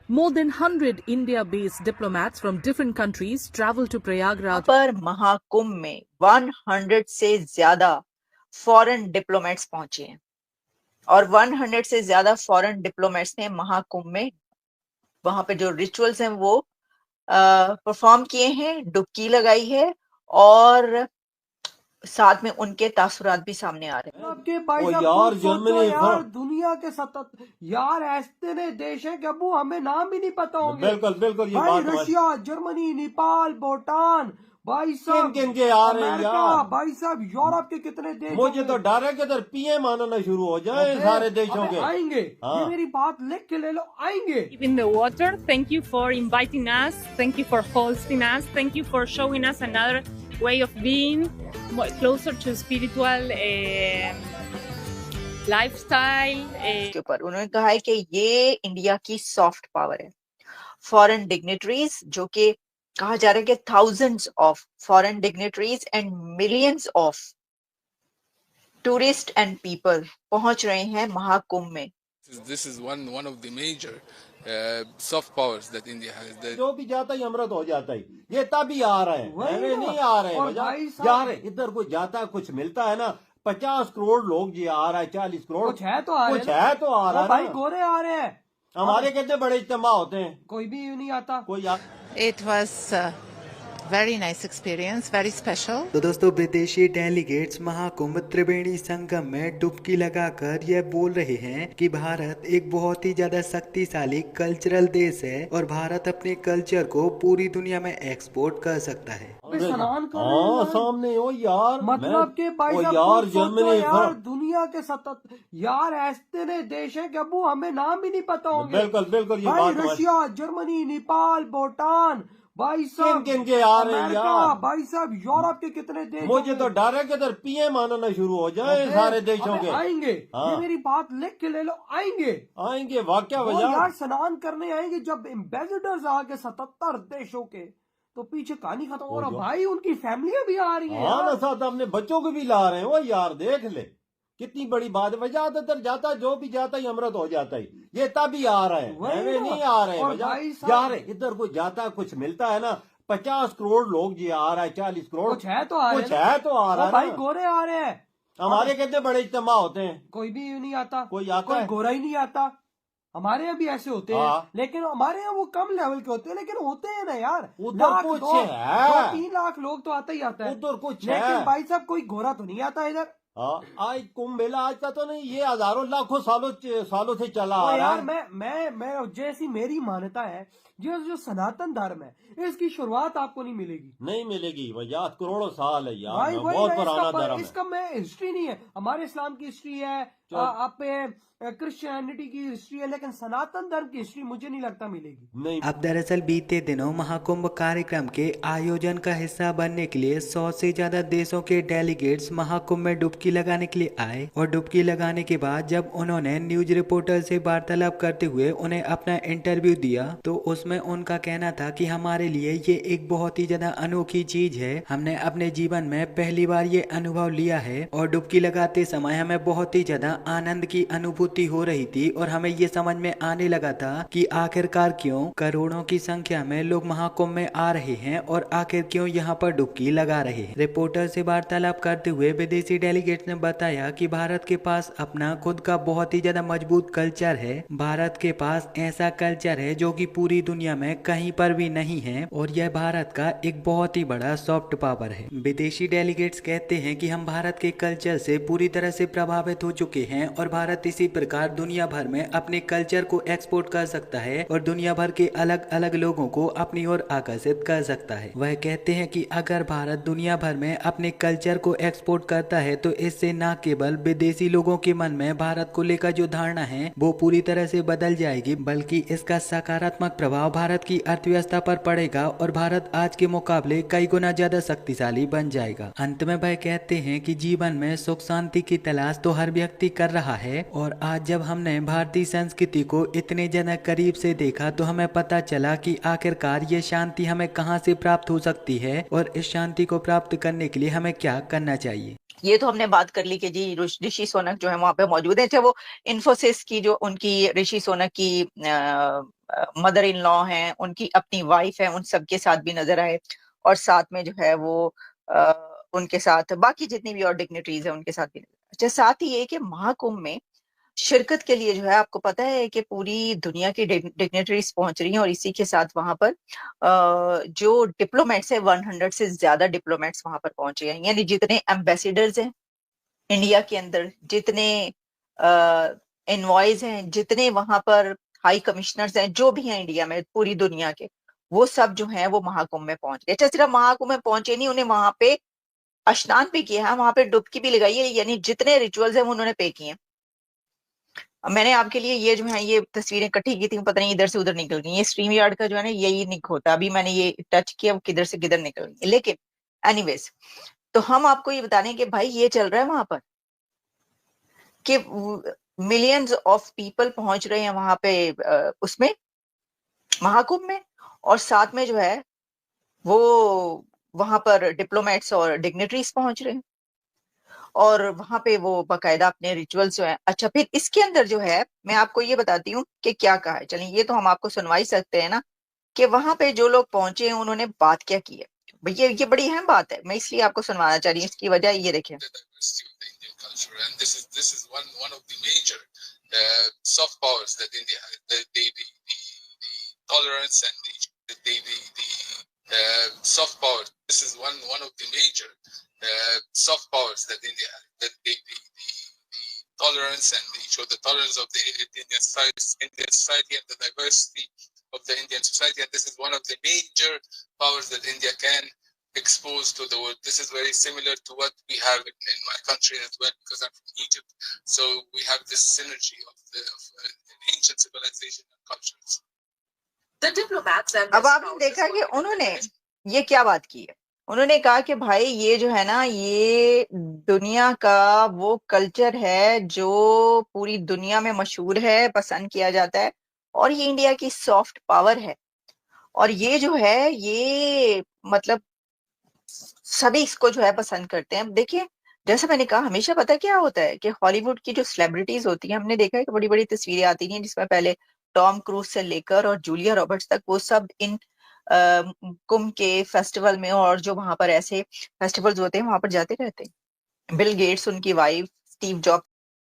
More than 100 India-based diplomats from different countries travel to Prayagraj. पर महाकुंभ में 100 से ज्यादा फॉरेन डिप्लोमेट्स पहुंचे हैं और 100 से ज्यादा फॉरेन डिप्लोमेट्स ने महाकुंभ में वहां पे जो रिचुअल्स हैं वो परफॉर्म किए हैं, डुबकी लगाई है और साथ में उनके तासुरात भी सामने आ रहे हैं। आपके भाई साहब यार खुद सोचो जर्मनी यार, दुनिया के सतत यार ऐसे देश है कि अबू हमें नाम भी नहीं पता होंगे। बिल्कुल बिल्कुल, ये भाई बात रशिया, जर्मनी, नेपाल, भूटान, भाई साहब किन के आ रहे हैं अमेरिका, यार। भाई साहब यूरोप के कितने देश मुझे तो डर है कि इधर पीएम आना शुरू हो जाए सारे देशों के। आएंगे। हाँ। ये मेरी बात लिख के ले लो, आएंगे। In the water, thank you for inviting us, thank you for hosting us, thank you for showing us another way of being, closer to spiritual lifestyle. इसके ऊपर उन्होंने कहा है कि ये इंडिया की सॉफ्ट पावर है। फॉरेन डिग्नेटरीज, जो कि कहा जा रहा है कि thousands of foreign dignitaries and millions of tourist and people पहुंच रहे हैं महाकुंभ में। This is one of the major soft powers that India has. जो भी जाता ही अमृत हो जाता ही, ये तभी आ रहे हैं, वही ना। नहीं आ रहे और हैं भाई साहब- जा रहे इधर कोई जाता है कुछ मिलता है ना, 50 करोड़ लोग ये आ रहा है, 40 करोड़ कुछ है तो आ रहे कुछ हैं। है तो आ रहा है भाई ना। गोरे आ रहे हैं, हमारे कितने बड़े इज्तिमा होते हैं, कोई भी नहीं आता। कोई It was a very nice experience, very special. तो दोस्तों, विदेशी डेलीगेट्स महाकुंभ त्रिवेणी संगम में डुबकी लगाकर यह बोल रहे हैं कि भारत एक बहुत ही ज्यादा शक्तिशाली कल्चरल देश है और भारत अपने कल्चर को पूरी दुनिया में एक्सपोर्ट कर सकता है। स्नान कर रहे हाँ हैं। सामने हो यार, मतलब के भाई ओ साहब यार खुद सोचो जर्मनी यार, दुनिया के सतत यार ऐसे देश है कि अबू हमें नाम भी नहीं पता होंगे। बिल्कुल बिल्कुल, ये भाई बात रशिया, जर्मनी, नेपाल, भूटान, भाई साहब किन के आ रहे हैं अमेरिका, यार। भाई साहब यूरोप के कितने देश मुझे तो डर है कि इधर पीएम आना शुरू हो जाए सारे देशों के। आएंगे। हाँ। ये मेरी बात लिख के ले लो, आएंगे। आएंगे वाक्या वो वजह। यार स्नान करने आएंगे जब एम्बेसडर्स आके 77 देशों के, तो पीछे कहानी खत्म हो रहा। भाई उनकी फैमिलियां भी आ रही है हाँ ना, यार। साथ अपने बच्चों को भी ला रहे हैं। वो यार देख ले कितनी बड़ी बात है। वजह इधर जाता जो भी जाता ही अमृत हो जाता ही, ये तभी आ रहे हैं, वही ना। नहीं आ रहे हैं। और वजह भाई साहब- यार इधर कोई जाता है कुछ मिलता है ना, 50 करोड़ लोग ये आ रहा है, 40 करोड़ कुछ है तो आ रहे कुछ हैं। है तो आ रहा है भाई ना। गोरे आ रहे हैं, हमारे कितने बड़े इज्तिमा होते हैं, कोई भी नहीं आता। कोई आता कोई है। गोरा ही नहीं आता। हमारे यहाँ भी ऐसे होते हैं, हाँ। लेकिन हमारे यहाँ वो कम लेवल के होते हैं, लेकिन होते हैं ना यार। उधर लाख कुछ दो- है। 2-3 लाख लोग तो आता ही आता है। उधर कुछ लेकिन है। भाई साहब कोई गोरा तो नहीं आता इधर। हाँ, आज कुंभ मेला आज का तो नहीं, ये हजारों लाखों सालों से चला तो आ रहा यार है। मैं जैसी मेरी मान्यता है, जो सनातन धर्म है, इसकी शुरुआत आपको नहीं मिलेगी। नहीं मिलेगी, वजह करोड़ों साल है यार, भाई वही बहुत ना, पुराना धर्म है। इसका मैं हिस्ट्री नहीं है। हमारे इस्लाम की हिस्ट्री है, आप क्रिश्चियनिटी की हिस्ट्री है, लेकिन सनातन धर्म की हिस्ट्री मुझे नहीं लगता मिलेगी। नहीं। अब दरअसल बीते दिनों महाकुंभ कार्यक्रम के आयोजन का हिस्सा बनने के लिए 100 से ज्यादा देशों के डेलीगेट्स महाकुंभ में डुबकी लगाने के लिए आए और डुबकी लगाने के बाद जब उन्होंने न्यूज रिपोर्टर से वार्तालाप करते हुए उन्हें अपना इंटरव्यू दिया, तो उसमें उनका कहना था कि हमारे लिए ये एक बहुत ही ज्यादा अनोखी चीज है। हमने अपने जीवन में पहली बार ये अनुभव लिया है और डुबकी लगाते समय हमें बहुत ही ज्यादा आनंद की अनुभूति हो रही थी और हमें ये समझ में आने लगा था कि आखिरकार क्यों करोड़ों की संख्या में लोग महाकुंभ में आ रहे हैं और आखिर क्यों यहाँ पर डुबकी लगा रहे हैं। रिपोर्टर से वार्तालाप करते हुए विदेशी डेलीगेट्स ने बताया कि भारत के पास अपना खुद का बहुत ही ज्यादा मजबूत कल्चर है। भारत के पास ऐसा कल्चर है जो कि पूरी दुनिया में कहीं पर भी नहीं है और यह भारत का एक बहुत ही बड़ा सॉफ्ट पावर है। विदेशी डेलीगेट्स कहते हैं कि हम भारत के कल्चर से पूरी तरह से प्रभावित हो चुके हैं और भारत इसी प्रकार दुनिया भर में अपने कल्चर को एक्सपोर्ट कर सकता है और दुनिया भर के अलग अलग लोगों को अपनी ओर आकर्षित कर सकता है। वह कहते हैं कि अगर भारत दुनिया भर में अपने कल्चर को एक्सपोर्ट करता है तो इससे न केवल विदेशी लोगों के मन में भारत को लेकर जो धारणा है वो पूरी तरह से बदल जाएगी, बल्कि इसका सकारात्मक प्रभाव भारत की अर्थव्यवस्था पर पड़ेगा और भारत आज के मुकाबले कई गुना ज्यादा शक्तिशाली बन जाएगा। अंत में वह कहते हैं कि जीवन में सुख शांति की तलाश तो हर व्यक्ति कर रहा है, और आज जब हमने भारतीय संस्कृति को इतने ज्यादा करीब से देखा तो हमें पता चला कि आखिरकार ये शांति हमें कहाँ से प्राप्त हो सकती है और इस शांति को प्राप्त करने के लिए हमें क्या करना चाहिए। ये तो हमने बात कर ली कि जी ऋषि सोनक जो है वहां पे मौजूद है, चाहे वो इन्फोसिस की जो उनकी ऋषि सोनक की मदर इन लॉ हैं, उनकी अपनी वाइफ है, उन सबके साथ भी नजर आए, और साथ में जो है वो उनके साथ बाकी जितनी भी और डिग्निटरीज है उनके साथ भी। अच्छा, साथ ही ये कि महाकुंभ में शिरकत के लिए जो है आपको पता है कि पूरी दुनिया की डिग्निटरीज पहुंच रही हैं, और इसी के साथ वहां पर जो डिप्लोमेट्स है 100 से ज्यादा डिप्लोमेट्स वहां पर पहुंचे हैं। यानी जितने एम्बेसडर्स हैं इंडिया के अंदर, जितने इनवॉइस हैं, जितने वहां पर हाई कमिश्नर्स हैं, जो भी हैं इंडिया में पूरी दुनिया के, वो सब जो है वो महाकुंभ में पहुंच गए। अच्छा, सिर्फ महाकुंभ में पहुंचे नहीं, उन्हें वहां पे स्नान भी किया है, वहां पे डुबकी भी लगाई है, यानी जितने रिचुअल्स हैं वो उन्होंने पे किए हैं। मैंने आपके लिए ये जो है ये तस्वीरें इकट्ठी की थी, पता नहीं इधर से उधर निकल गई। ये स्ट्रीम यार्ड का जो है ना यही निक होता है, अभी मैंने ये टच किया वो किधर से किधर निकल गई। लेकिन एनीवेज, तो हम आपको ये बता दें कि भाई ये चल रहा है वहां पर कि मिलियंस ऑफ पीपल पहुंच रहे हैं वहां पे उसमें महाकुंभ में, और साथ में जो है वो वहां पर डिप्लोमेट्स और डिग्निटरीज पहुंच रहे हैं, और वहां पे वो बाकायदा अपने रिचुअल्स जो है। अच्छा, फिर इसके अंदर जो है मैं आपको ये बताती हूँ कि क्या कहा है। चलिए, ये तो हम आपको सुनवा ही सकते हैं ना कि वहां पे जो लोग पहुंचे हैं उन्होंने बात क्या की है। भैया ये बड़ी अहम बात है, मैं इसलिए आपको सुनवाना चाह रही हूँ। इसकी वजह ये देखें, soft powers that India has, the tolerance and the soft powers. This is one of the major soft powers that India has, the tolerance and the tolerance of the Indian society and the diversity of the Indian society. And this is one of the major powers that India can expose to the world. This is very similar to what we have in my country as well, because I'm from Egypt. So we have this synergy of an ancient civilization and cultures. The diplomats and अब आपने देखा कि उन्होंने ये क्या बात की है। उन्होंने कहा कि भाई ये जो है ना ये दुनिया का वो कल्चर है जो पूरी दुनिया में मशहूर है, पसंद किया जाता है, और ये इंडिया की सॉफ्ट पावर है, और ये जो है ये मतलब सभी इसको जो है पसंद करते हैं। देखिए, जैसा मैंने कहा, हमेशा पता क्या होता है कि हॉलीवुड की जो सेलिब्रिटीज होती हैं, हमने देखा है कि बड़ी बड़ी तस्वीरें आती हैं जिसमें पहले टॉम क्रूज से लेकर और जूलिया रॉबर्ट्स तक वो सब इन कुंभ के फेस्टिवल में और जो वहां पर ऐसे फेस्टिवल्स होते हैं वहां पर जाते रहते हैं। बिल गेट्स, उनकी वाइफ, स्टीव जॉब